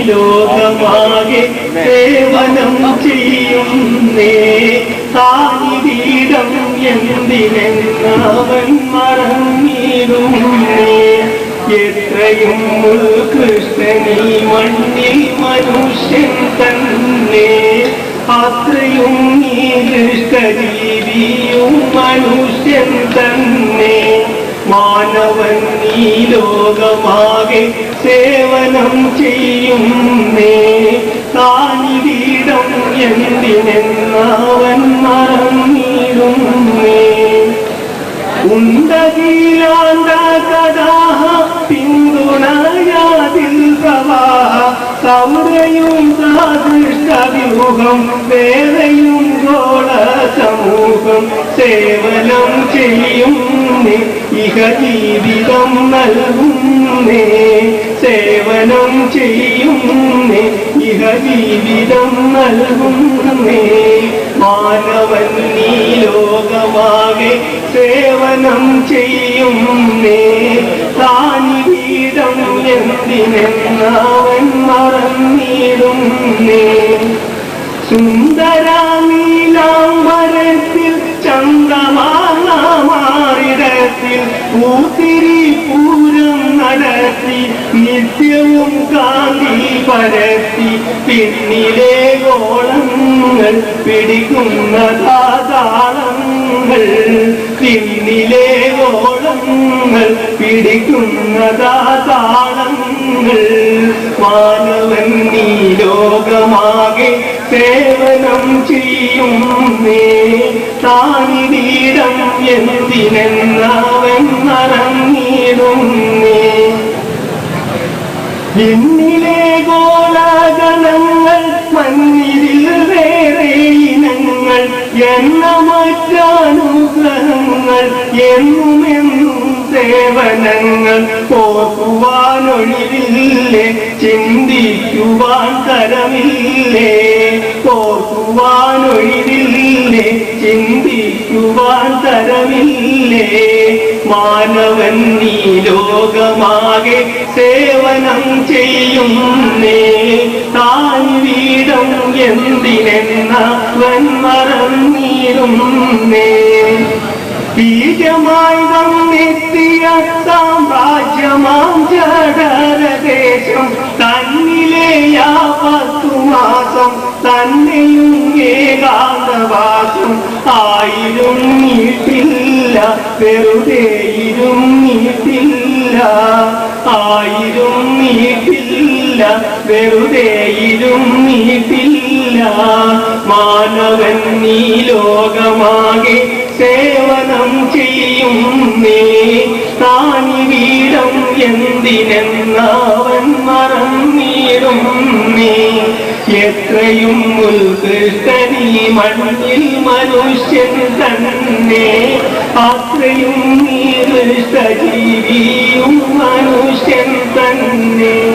ലോകമാകെ സേവനം ചെയ്യുന്നേ സാന്നിധ്യം എന്തിനെന്നവൻ മറന്നിടുന്നേ എത്രയും ഉത്കൃഷ്ടനീ മണ്ണിൽ മനുഷ്യൻ തന്നെ അത്രയും നികൃഷ്ടജീവിയും മനുഷ്യൻ തന്നെ മാനവൻ ഈ ലോകമാകെ സേവനം ചെയ്യുന്നേ സാന്നിധ്യം എന്തിനെന്നവൻ മറന്നിടുന്നേ ഉണ്ടകീലാണ്ട കഥാഹ പിന്തുണയാതിൽ പ്രവാഹ സൗരയും സാദൃഷ്ടവ്യൂഹം വേറെയും ഗോള സമൂഹം സേവനം ചെയ്യുന്നേ ഇഹ ജീവിതം നൽകുന്നേ സേവനം ചെയ്യുന്നേ ഇഹ ജീവിതം നൽകുന്നേ മാനവൻ ഈ ലോകമാകെ സേവനം ചെയ്യുന്നേ സാന്നിധ്യം എന്തിനെന്നവൻ മറന്നിടുന്നേ സുന്ദരാമീലാംബരത്തിൽ ചന്ദ്രമാറിടത്തിൽ പൂത്തിരി പൂരം നടത്തി നിത്യവും കാന്തി പരത്തി പിന്നിലെ ഗോളങ്ങൾ പിടിക്കുന്ന താളങ്ങൾ പിന്നിലെ ഗോളങ്ങൾ പിടിക്കുന്ന താളങ്ങൾ മാനവൻ ഈ ലോകമാകെ സേവനം ചെയ്യുന്നേ സാന്നിധ്യം എന്തിനെന്നവൻ മറന്നിടുന്നേ എന്നിലെ ഗോളഗണങ്ങൾ മഞ്ഞിരിൽ വേറെ ഇനങ്ങൾ എണ്ണമറ്റാനുഗ്രഹങ്ങൾ എന്നുമെന്നും സേവനങ്ങൾ ഓർക്കുവാനൊഴിവില്ലേ ചിന്തിക്കുവാൻ തരമില്ലേ ഓർക്കുവാനൊഴിവില്ലേ ചിന്തിക്കുവാൻ തരമില്ലേ മാനവൻ ഈ ലോകമാകെ സേവനം ചെയ്യുന്നേ സാന്നിധ്യം എന്തിനെന്നവൻ മറന്നിടുന്നേ ബീജമായി വന്നെത്തിയ സാമ്രാജ്യമാം ജഡരദേശം തന്നിലെ 10 മാസം തന്നെയും ഏകാന്തവാസം ആയിരം നീട്ടില്ല വെറുതെ നീട്ടില്ല ആയിരം നീട്ടില്ല വെറുതെ നീട്ടില്ല മാനവൻ ഈ ലോകമാകെ സേവനം ചെയ്യുന്നേ സാന്നിധ്യം എന്തിനെന്നവൻ മറന്നിടുന്നേ എത്രയും ഉത്കൃഷ്ടനീ മണ്ണിൽ മനുഷ്യൻ തന്നെ അത്രയും നികൃഷ്ടജീവിയും മനുഷ്യൻ തന്നെ